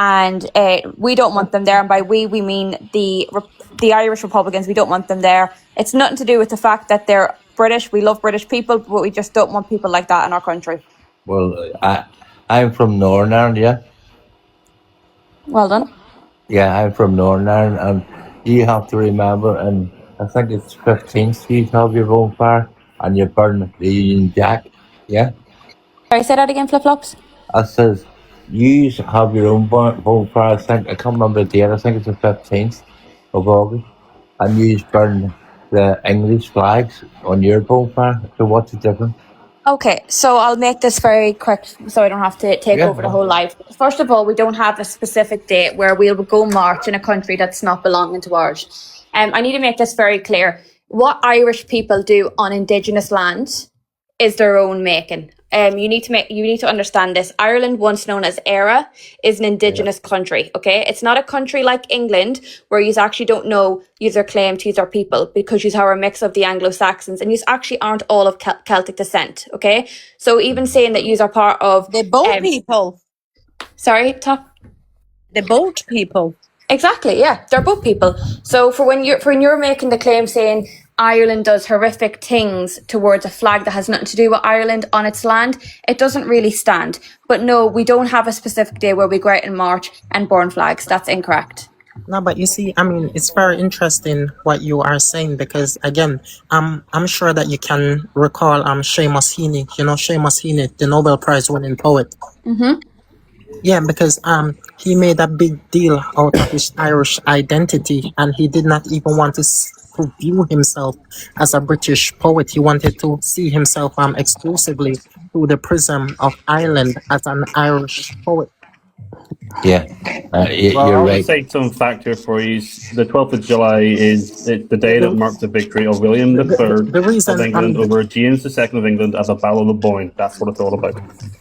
and we don't want them there. And by we mean the Irish Republicans. We don't want them there. It's nothing to do with the fact that they're British. We love British people, but we just don't want people like that in our country. Well, I'm from Northern Ireland, yeah? Well done. Yeah, I'm from Northern Ireland, and you have to remember, and I think it's 15th Street, have your bonfire, and you burn the Union Jack, yeah? Sorry, say that again, flip-flops? I says, you have your own bonfire, I can't remember the date, I think it's the 15th of August, and you burn the English flags on your bonfire, so what's the difference? Okay, so I'll make this very quick so I don't have to take over the whole live. First of all, we don't have a specific date where we'll go march in a country that's not belonging to ours. I need to make this very clear. What Irish people do on Indigenous land is their own making. You need to understand this. Ireland, once known as Éire, is an Indigenous country. Okay, it's not a country like England where you actually don't know user claim to user people because you are a mix of the Anglo-Saxons and you actually aren't all of Celtic descent. Okay, so even saying that you are part of the boat people. Sorry, Top. The boat people. Exactly. Yeah, they're boat people. So for when you're making the claim saying Ireland does horrific things towards a flag that has nothing to do with Ireland on its land, it doesn't really stand. But no, we don't have a specific day where we go out in March and burn flags. That's incorrect. No, but you see, I mean, it's very interesting what you are saying because, again, I'm sure that you can recall Seamus Heaney. You know Seamus Heaney, the Nobel Prize winning poet. Mm-hmm. Yeah, because he made a big deal out of his Irish identity, and he did not even want to view himself as a British poet. He wanted to see himself exclusively through the prism of Ireland as an Irish poet. Yeah, you're I'll right. just cite some fact here for you. The 12th of July is the day that marked the victory of William III of England over James II of England at the Battle of Boyne. That's what it's all about.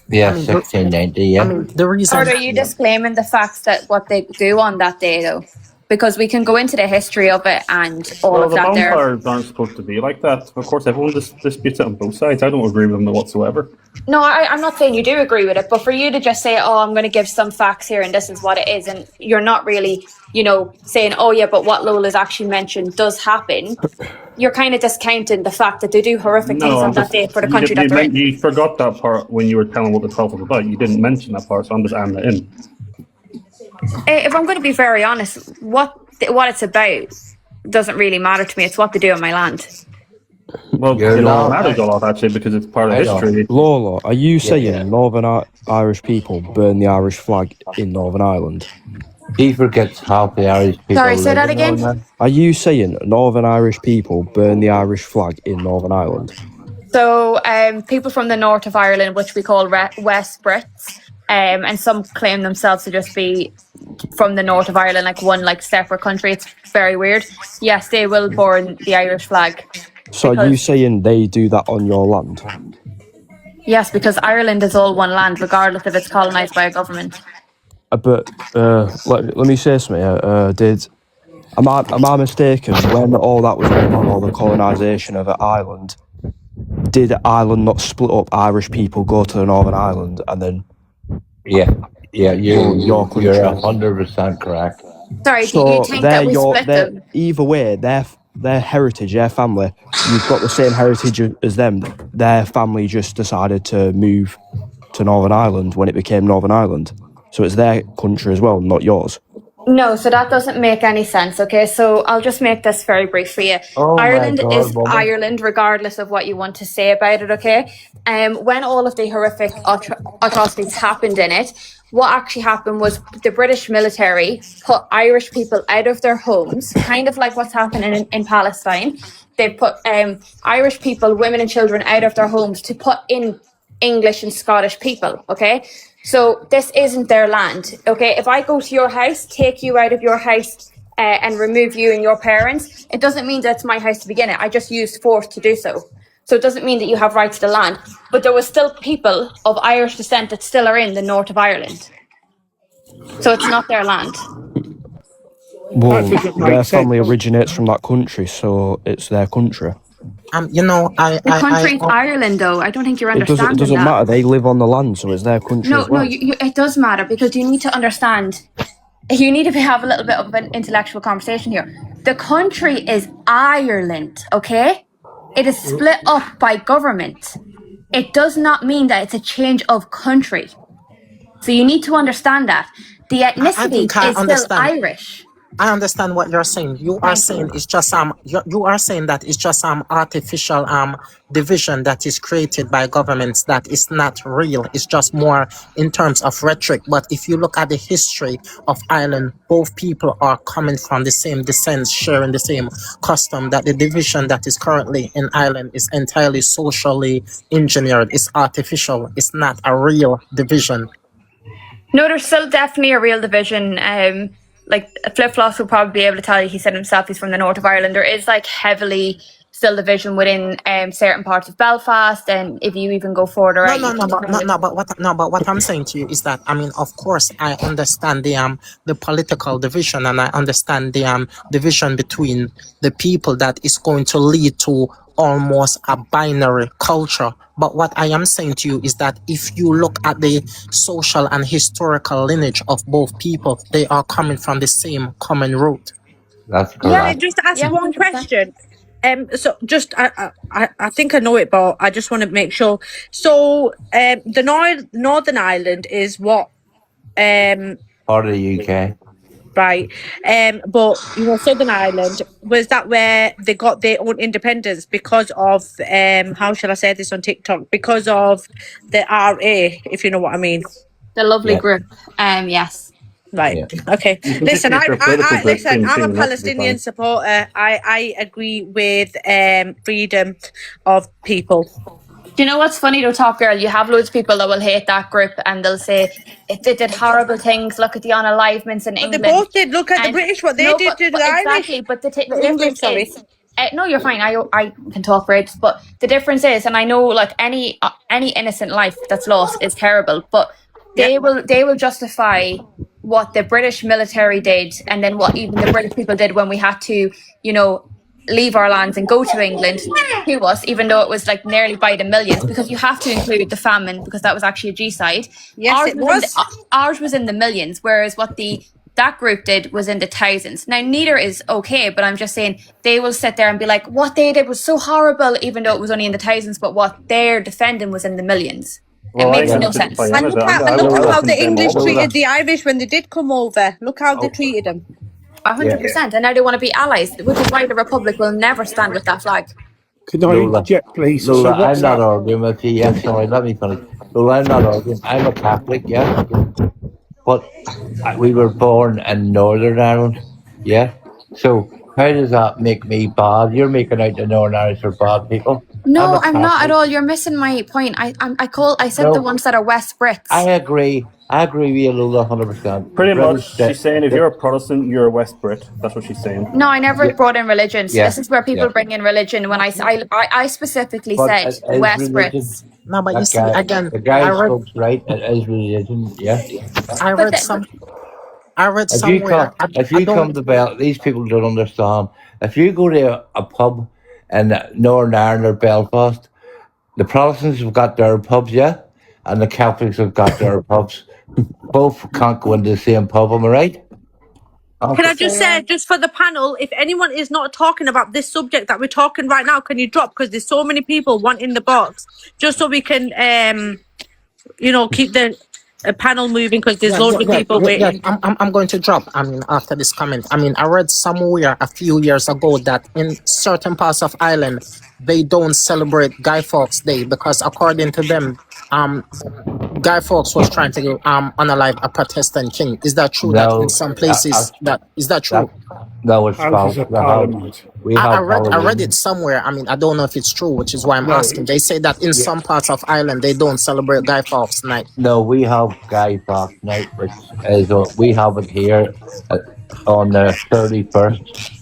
Yeah, 1690, yeah. The reason... Or are you disclaiming the facts that what they do on that day, though? Because we can go into the history of it and all of that there. The bonfires aren't supposed to be like that. Of course, everyone disputes it on both sides. I don't agree with them whatsoever. No, I'm not saying you do agree with it, but for you to just say, oh, I'm going to give some facts here and this is what it is, and you're not really, saying, oh yeah, but what Lola's actually mentioned does happen, you're kind of discounting the fact that they do horrific things on that day for the country that they're in. You forgot that part when you were telling what the 12th was about. You didn't mention that part, so I'm just adding it in. If I'm going to be very honest, what it's about doesn't really matter to me. It's what they do on my land. Well, it all matters a lot, actually, because it's part of history. Lola, are you saying Northern Irish people burn the Irish flag in Northern Ireland? He forgets half the Irish people. Sorry, say that again? Are you saying Northern Irish people burn the Irish flag in Northern Ireland? So, people from the north of Ireland, which we call West Brits, and some claim themselves to just be from the north of Ireland, like one separate country. It's very weird. Yes, they will burn the Irish flag. So are you saying they do that on your land? Yes, because Ireland is all one land, regardless if it's colonised by a government. But let me say something. Am I mistaken? When all that was going on, all the colonisation of Ireland, did Ireland not split up? Irish people go to the Northern Ireland and then you're 100% correct. Sorry, do you think that we split them? Either way, their heritage, their family, you've got the same heritage as them. Their family just decided to move to Northern Ireland when it became Northern Ireland. So it's their country as well, not yours. No, so that doesn't make any sense, okay? So I'll just make this very brief for you. Ireland is Ireland, regardless of what you want to say about it, okay? When all of the horrific atrocities happened in it, what actually happened was the British military put Irish people out of their homes, kind of like what's happening in Palestine. They put Irish people, women and children out of their homes to put in English and Scottish people, okay? So this isn't their land, okay? If I go to your house, take you out of your house and remove you and your parents, it doesn't mean that it's my house to begin it. I just used force to do so. So it doesn't mean that you have rights to the land. But there was still people of Irish descent that still are in the north of Ireland. So it's not their land. Well, their family originates from that country, so it's their country. The country is Ireland, though. I don't think you're understanding It doesn't that. matter. They live on the land, so it's their country as well. No, it does matter because you need to understand. You need to have a little bit of an intellectual conversation here. The country is Ireland, okay? It is split up by government. It does not mean that it's a change of country. So you need to understand that. The ethnicity is still Irish. I understand what you're saying. You are saying it's just you are saying that it's just artificial division that is created by governments that is not real. It's just more in terms of rhetoric. But if you look at the history of Ireland, both people are coming from the same descent, sharing the same custom. That the division that is currently in Ireland is entirely socially engineered. It's artificial. It's not a real division. No, there's still definitely a real division. Like Flip Floss will probably be able to tell you, he said himself he's from the north of Ireland. There is like heavily still division within certain parts of Belfast, and if you even go further out. But what I'm saying to you is that, I mean, of course, I understand the political division, and I understand the division between the people that is going to lead to almost a binary culture. But what I am saying to you is that if you look at the social and historical lineage of both people, they are coming from the same common root. That's correct. Can I just ask one question? So just I think I know it, but I just want to make sure. So the Northern Ireland is what? Part of the UK. Right. But Southern Ireland, was that where they got their own independence because of how shall I say this on TikTok? Because of the RA, if you know what I mean. The lovely group. Yes. Right. Yeah. Okay. Listen, I'm a Palestinian supporter. I agree with freedom of people. Do you know what's funny though, Top Girl? You have loads of people that will hate that group and they'll say they did horrible things. Look at the unalivements in England. They both did. Look at the British, what they did to the Irish. Exactly, but the difference is... no, you're fine. I can talk words, but the difference is, and I know like any innocent life that's lost is terrible, but they will justify what the British military did and then what even the British people did when we had to, leave our lands and go to England to us, even though it was like nearly by the millions, because you have to include the famine because that was actually a G-side. Yes, ours was in the millions, whereas what that group did was in the thousands. Now, neither is okay, but I'm just saying they will sit there and be like, what they did was so horrible, even though it was only in the thousands, but what they're defending was in the millions. It makes no sense. And look at how the English treated the Irish when they did come over. Look how they treated them. 100%. And now they want to be allies, which is why the Republic will never stand with that flag. Could I interject, please? Lola, I'm not arguing with you. Yes, sorry, let me finish. Lola, I'm not arguing. I'm a Catholic, yeah. But we were born in Northern Ireland, yeah. So how does that make me bad? You're making out the Northern Irish are bad people. No, I'm not at all. You're missing my point. I said the ones that are West Brits. I agree with you, Lola, 100%. Pretty much, she's saying if you're a Protestant, you're a West Brit. That's what she's saying. No, I never brought in religion. So this is where people bring in religion. When I specifically said West Brits. No, but you see, again, the guy spoke right. It is religion. Yeah. I read somewhere. If you come to Belfast, these people don't understand. If you go to a pub in Northern Ireland or Belfast, the Protestants have got their pubs, yeah, and the Catholics have got their pubs. Both can't go into the same pub, am I right? Can I just say, just for the panel, if anyone is not talking about this subject that we're talking right now, can you drop? Because there's so many people wanting the box, just so we can, keep the panel moving, because there's loads of people waiting. I'm going to drop. I mean, after this comment, I read somewhere a few years ago that in certain parts of Ireland, they don't celebrate Guy Fawkes Day because, according to them, Guy Fawkes was trying to unalive a Protestant king. Is that true? That in some places, is that true? No, it's false. I read it somewhere. I mean, I don't know if it's true, which is why I'm asking. They say that in some parts of Ireland, they don't celebrate Guy Fawkes Night. No, we have Guy Fawkes Night, which is we have it here on the 31st.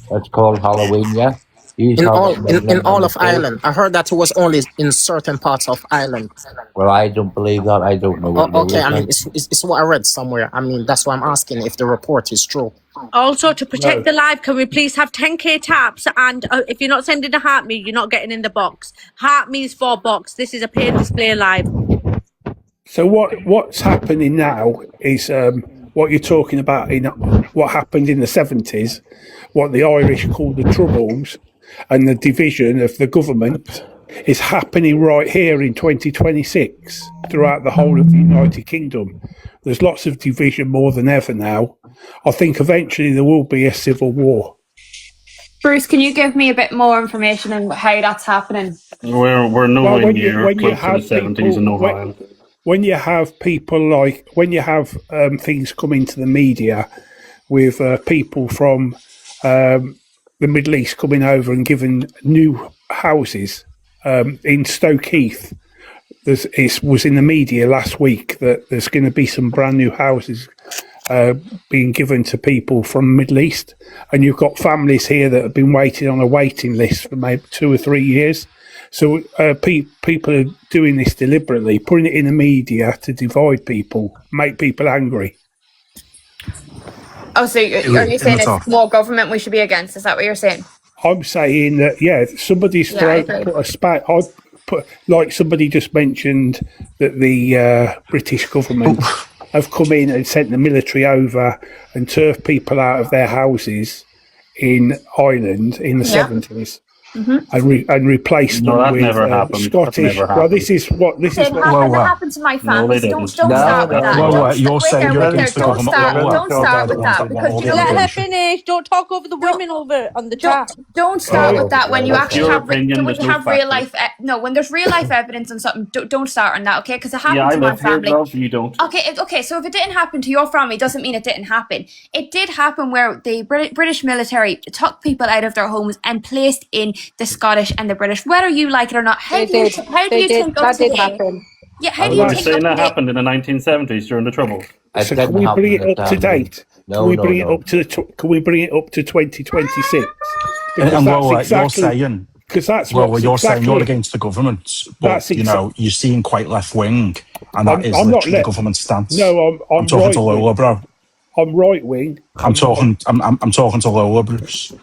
It's called Halloween, yeah. In all of Ireland. I heard that it was only in certain parts of Ireland. Well, I don't believe that. I don't know what okay, I mean, it's what I read somewhere. I mean, that's why I'm asking if the report is true. Also, to protect the live, can we please have 10k taps? And if you're not sending a heart me, you're not getting in the box. Heart me's for box. This is a paid display live. So what's happening now is what you're talking about in what happened in the 70s, what the Irish call the Troubles, and the division of the government is happening right here in 2026 throughout the whole of the United Kingdom. There's lots of division more than ever now. I think eventually there will be a civil war. Bruce, can you give me a bit more information on how that's happening? We're nowhere near close to the 70s in Northern Ireland. When you have people things come into the media with people from the Middle East coming over and giving new houses in Stoke-Heath, it was in the media last week that there's going to be some brand new houses being given to people from the Middle East, and you've got families here that have been waiting on a waiting list for maybe 2 or 3 years. So people are doing this deliberately, putting it in the media to divide people, make people angry. Oh, so are you saying it's more government we should be against? Is that what you're saying? I'm saying that, somebody's like somebody just mentioned that the British government have come in and sent the military over and turfed people out of their houses in Ireland in the 70s. Mm-hmm. And replaced them with Scottish. Well, this is what happened to my family. Don't start with that. You're saying you're against the government. Don't start with that because let her finish. Don't talk over the women over on the chat. Don't start with that when you actually have real life. No, when there's real life evidence on something, don't start on that. Okay, because it happened to my family. Well, you don't. Okay. So if it didn't happen to your family, doesn't mean it didn't happen. It did happen where the British military took people out of their homes and placed in the Scottish and the British, whether you like it or not. How do you think that did happen? Yeah, how do you think saying that happened in the 1970s during the Troubles? So can we bring it up to date? Can we bring it up to 2026? And you're saying you're saying you're against the government, but you seem quite left wing, and that is literally the government's stance. No, I'm talking to Lola, bro. I'm right wing. I'm talking to Lola, Bruce.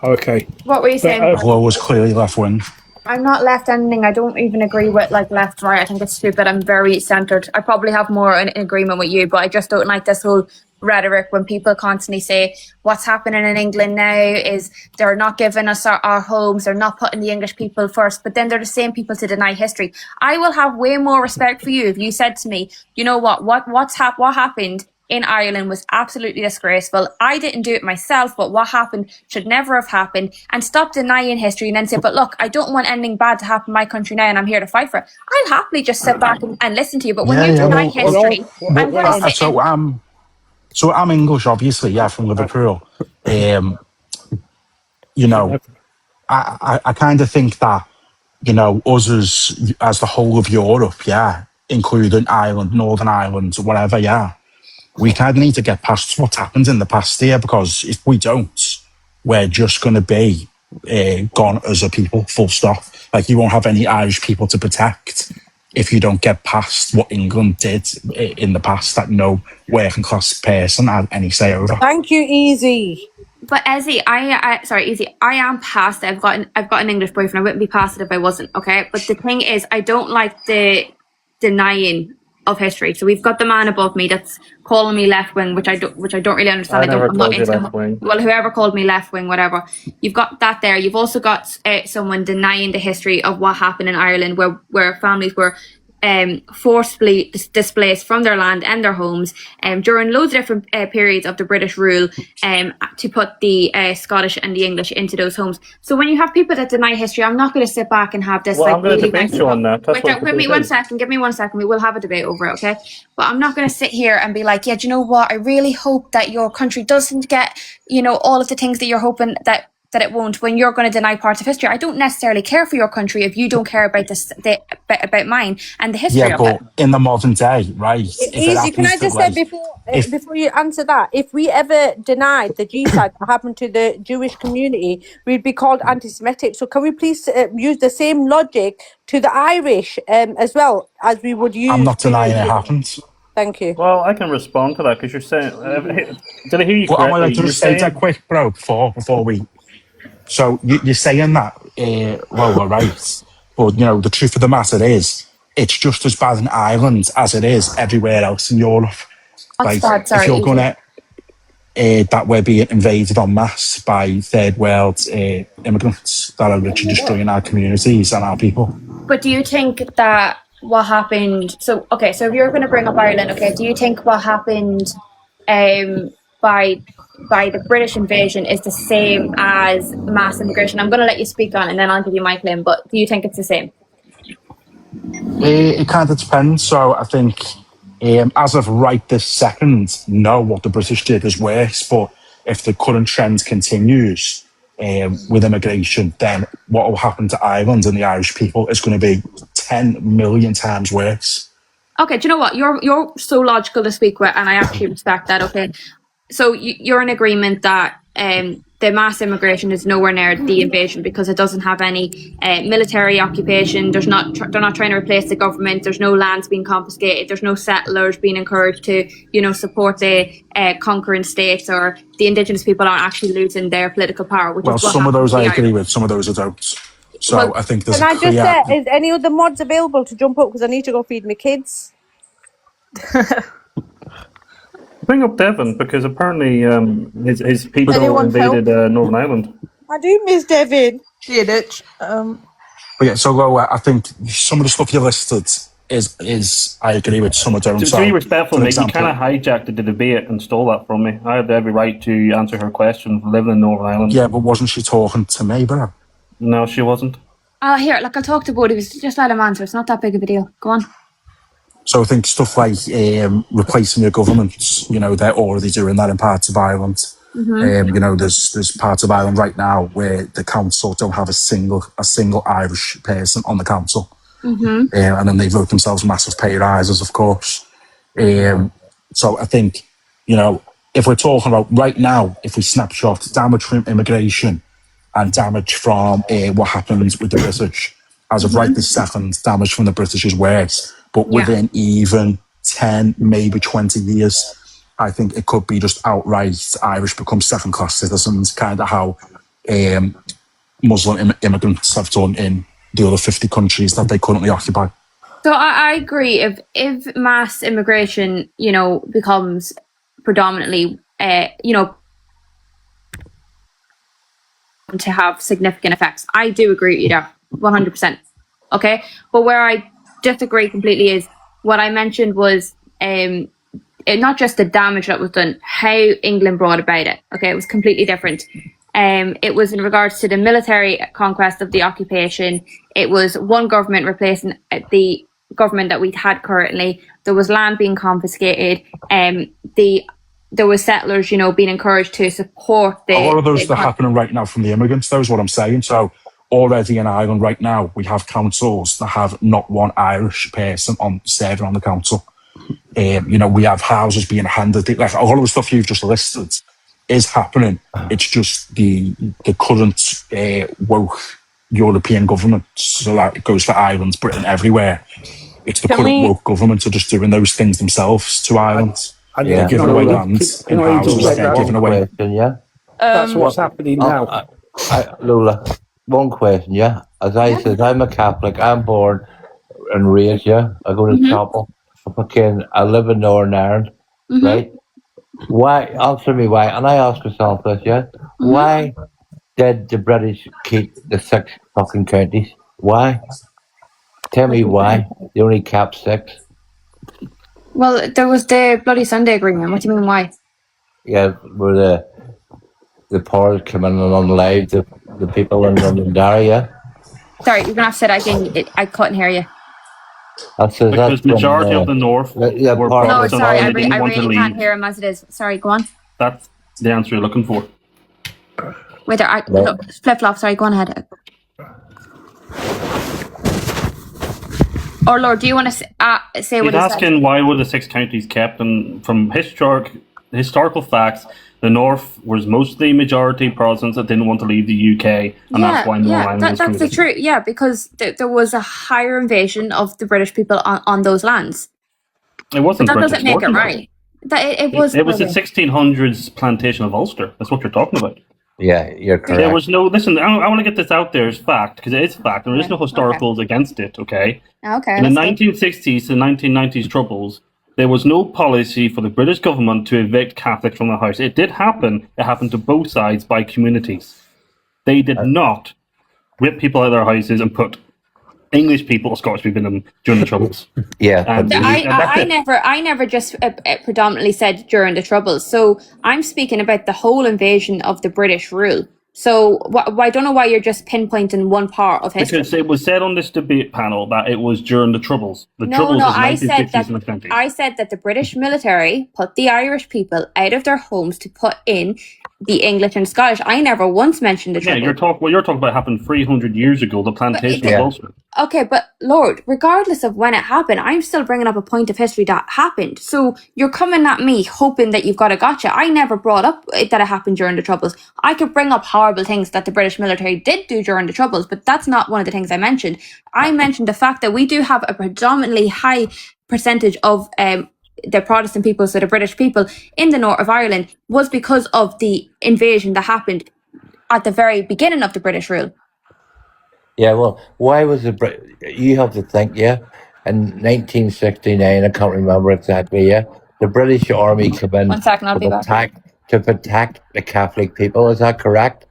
Okay. What were you saying? Lola's clearly left wing. I'm not left anything. I don't even agree with left right. I think it's stupid. I'm very centred. I probably have more in agreement with you, but I just don't like this whole rhetoric when people constantly say what's happening in England now is they're not giving us our homes, they're not putting the English people first, but then they're the same people to deny history. I will have way more respect for you if you said to me, you know what happened in Ireland was absolutely disgraceful. I didn't do it myself, but what happened should never have happened, and stop denying history and then say, but look, I don't want anything bad to happen in my country now and I'm here to fight for it. I'll happily just sit back and listen to you, but when you deny history, I'm going to sit So I'm English, obviously, from Liverpool. I kind of think that, us as the whole of Europe, including Ireland, Northern Ireland, whatever, we kind of need to get past what's happened in the past here, because if we don't, we're just going to be gone as a people, full stop. Like, you won't have any Irish people to protect if you don't get past what England did in the past that no working class person had any say over. Thank you, Easy. But Ezzy, Easy, I am past it. I've got an English boyfriend. I wouldn't be past it if I wasn't, okay? But the thing is, I don't like the denying of history. So we've got the man above me that's calling me left wing, which I don't really understand. I'm not into left wing. Well, whoever called me left wing, whatever. You've got that there. You've also got someone denying the history of what happened in Ireland, where families were forcibly displaced from their land and their homes during loads of different periods of the British rule to put the Scottish and the English into those homes. So when you have people that deny history, I'm not going to sit back and have this I'm going to debate you on that. Give me 1 second. Give me 1 second. We will have a debate over it, okay? But I'm not going to sit here and be like, yeah, do you know what? I really hope that your country doesn't get, all of the things that you're hoping that that it won't when you're going to deny parts of history. I don't necessarily care for your country if you don't care about about mine and the history of it. In the modern day, right? Easy. Can I just say before you answer that, if we ever denied the genocide that happened to the Jewish community, we'd be called anti-Semitic. So can we please use the same logic to the Irish as well as we would use? I'm not denying it happened. Thank you. Well, I can respond to that because you're saying. Did I hear you correctly? Am I allowed to just say that quick, bro? Before we. So you're saying that? Well, we're right, but you know the truth of the matter is, it's just as bad in Ireland as it is everywhere else in Europe. What's bad? Sorry, if you're gonna that we're being invaded en masse by third world immigrants that are literally destroying our communities and our people. But do you think that what happened? So if you're going to bring up Ireland, do you think what happened by the British invasion is the same as mass immigration? I'm going to let you speak on, and then I'll give you my claim. But do you think it's the same? It kind of depends. So I think, as of right this second, no, what the British did is worse. But if the current trend continues with immigration, then what will happen to Ireland and the Irish people is going to be 10 million times worse. Okay, do you know what? You're so logical to speak with, and I actually respect that. Okay, so you're in agreement that the mass immigration is nowhere near the invasion because it doesn't have any military occupation. They're not trying to replace the government. There's no lands being confiscated. There's no settlers being encouraged to support the conquering states, or the indigenous people aren't actually losing their political power. Well, some of those I agree with, some of those I don't. So I think there's Can I just say, is any other mods available to jump up because I need to go feed my kids? Bring up Devon because apparently his people invaded Northern Ireland. I do miss Devon. But yeah, so I think some of the stuff you listed is I agree with, some I don't. To be respectful, mate, you kind of hijacked the debate and stole that from me. I had every right to answer her question living in Northern Ireland. Yeah, but wasn't she talking to me, bro? No, she wasn't. I'll talk to Bodie. Just let him answer. It's not that big of a deal. Go on. So I think stuff like replacing your governments, they're already doing that in parts of Ireland. Mm-hmm. There's parts of Ireland right now where the council don't have a single Irish person on the council. Mm-hmm. And then they vote themselves massive pay rises, of course. So I think, if we're talking about right now, if we snapshot damage from immigration and damage from what happens with the British, as of right this second, damage from the British is worse. But within even 10, maybe 20 years, I think it could be just outright Irish become second-class citizens, kind of how Muslim immigrants have done in the other 50 countries that they currently occupy. So I agree. If mass immigration, becomes predominantly, to have significant effects, I do agree with you there, 100%. Okay, but where I disagree completely is what I mentioned was not just the damage that was done, how England brought about it. Okay, it was completely different. It was in regards to the military conquest of the occupation. It was one government replacing the government that we had currently. There was land being confiscated. There was settlers, being encouraged to support the... A lot of those stuff happening right now from the immigrants, though, is what I'm saying. So already in Ireland right now, we have councils that have not one Irish person serving on the council. We have houses being handed. Like all of the stuff you've just listed is happening. It's just the current woke European government. So that it goes for Ireland, Britain, everywhere. It's the current woke government are just doing those things themselves to Ireland. They're giving away land in houses. They're giving away. That's what's happening now. Lola, one question, As I said, I'm a Catholic. I'm born and raised, I go to chapel. I live in Northern Ireland, right? Why? Answer me why. And I ask myself this, why did the British keep the 6 fucking counties? Why? Tell me why. They only kept 6. Well, there was the Bloody Sunday Agreement. What do you mean, why? Yeah, where the powers come in and unalive the people in Londonderry, Sorry, you're going to have to say that again. I couldn't hear you. Because the majority of the North were no, sorry, I really to leave. Can't hear him as it is. Sorry, go on. That's the answer you're looking for. Whether no, flip-flop, sorry, go on ahead. Or Lord, do you want to say what he's he asking said? why were the 6 counties kept, and from historical facts, the North was mostly majority Protestants that didn't want to leave the UK, and that's why Northern Ireland was that's the created. truth. Yeah, because there was a higher invasion of the British people on those lands. It wasn't. But that British doesn't make it forces. right. It was. It was the 1600s plantation of Ulster. That's what you're talking about. Yeah, you're correct. There was no. Listen, I want to get this out there as fact, because it is fact. There is no historicals against it. Okay. Okay. In the 1960s to 1990s troubles, there was no policy for the British government to evict Catholics from the house. It did happen. It happened to both sides by communities. They did not rip people out of their houses and put English people or Scottish people in them during the troubles. Yeah, I never just predominantly said during the troubles. So I'm speaking about the whole invasion of the British rule. So I don't know why you're just pinpointing one part of history. Because it was said on this debate panel that it was during the troubles. I said that the British military put the Irish people out of their homes to put in the English and Scottish. I never once mentioned the trouble. Yeah, what you're talking about happened 300 years ago, the plantation of Ulster. Okay, but Lord, regardless of when it happened, I'm still bringing up a point of history that happened. So you're coming at me hoping that you've got a gotcha. I never brought up that it happened during the Troubles. I could bring up horrible things that the British military did do during the Troubles, but that's not one of the things I mentioned. I mentioned the fact that we do have a predominantly high percentage of the Protestant people, so the British people in the north of Ireland, was because of the invasion that happened at the very beginning of the British rule. Yeah, well, why was you have to think, in 1969, I can't remember exactly, the British Army came in 1 second, I'll be back. To protect the Catholic people, is that correct?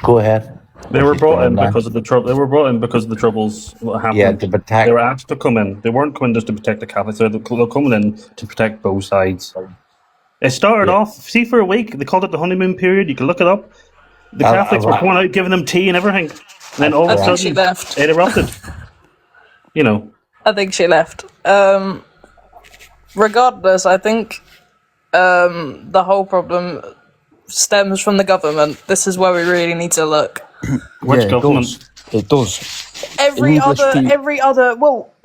Go ahead. They were brought in because of the trouble. They were brought in because of the troubles. What happened? Yeah, to protect. They were asked to come in. They weren't coming just to protect the Catholics. They were coming in to protect both sides. It started off. See, for a week, they called it the honeymoon period. You can look it up. The Catholics were coming out, giving them tea and everything. And then all of a sudden, she left. It erupted. I think she left. Regardless, I think the whole problem stems from the government. This is where we really need to look. Which government? It does.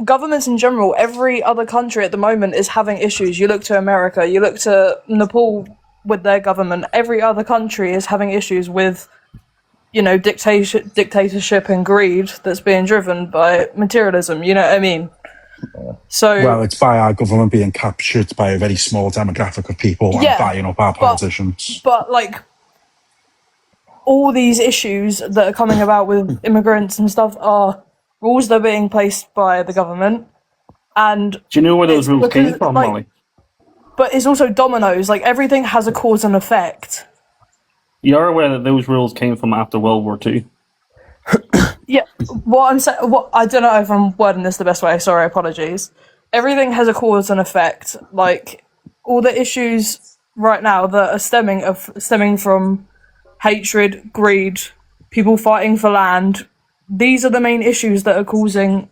Governments in general, every other country at the moment is having issues. You look to America, you look to Nepal with their government. Every other country is having issues with, dictatorship and greed that's being driven by materialism. You know what I mean? So it's by our government being captured by a very small demographic of people and buying up our politicians. But all these issues that are coming about with immigrants and stuff are rules that are being placed by the government. And do you know where those rules came from, Molly? But it's also dominoes. Everything has a cause and effect. You're aware that those rules came from after World War II? Yeah, I don't know if I'm wording this the best way. Sorry, apologies. Everything has a cause and effect. All the issues right now that are stemming from hatred, greed, people fighting for land. These are the main issues that are causing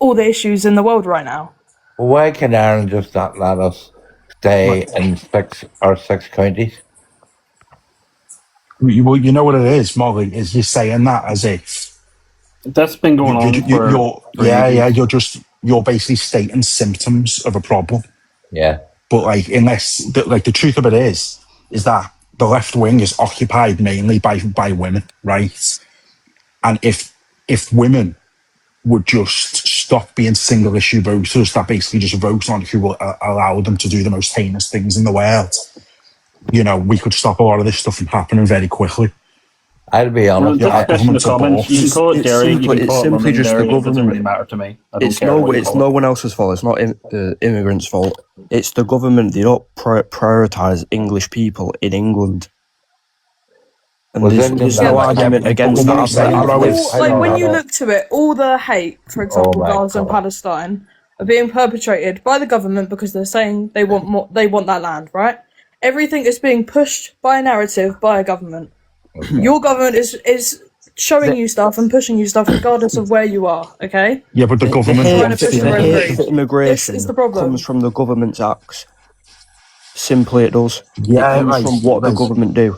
all the issues in the world right now. Why can Ireland just not let us stay in 6 counties? Well, you know what it is, Molly, is you're saying that as if... That's been going on you're basically stating symptoms of a problem. Yeah. But the truth of it is that the left wing is occupied mainly by women, right? And if women would just stop being single issue voters that basically just vote on who will allow them to do the most heinous things in the world, we could stop a lot of this stuff from happening very quickly. I'll be honest. You can call it dairy. It's simply just the government. It doesn't really matter to me. It's no one else's fault. It's not the immigrants' fault. It's the government. They don't prioritise English people in England. And there's no argument against that. When you look to it, all the hate, for example, Gaza and Palestine, are being perpetrated by the government because they're saying they want more. They want that land, right? Everything is being pushed by a narrative by a government. Your government is showing you stuff and pushing you stuff regardless of where you are, okay? Yeah, but the government... The immigration this is the problem. comes from the government's acts. Simply it does. Yeah, it comes from what the government do.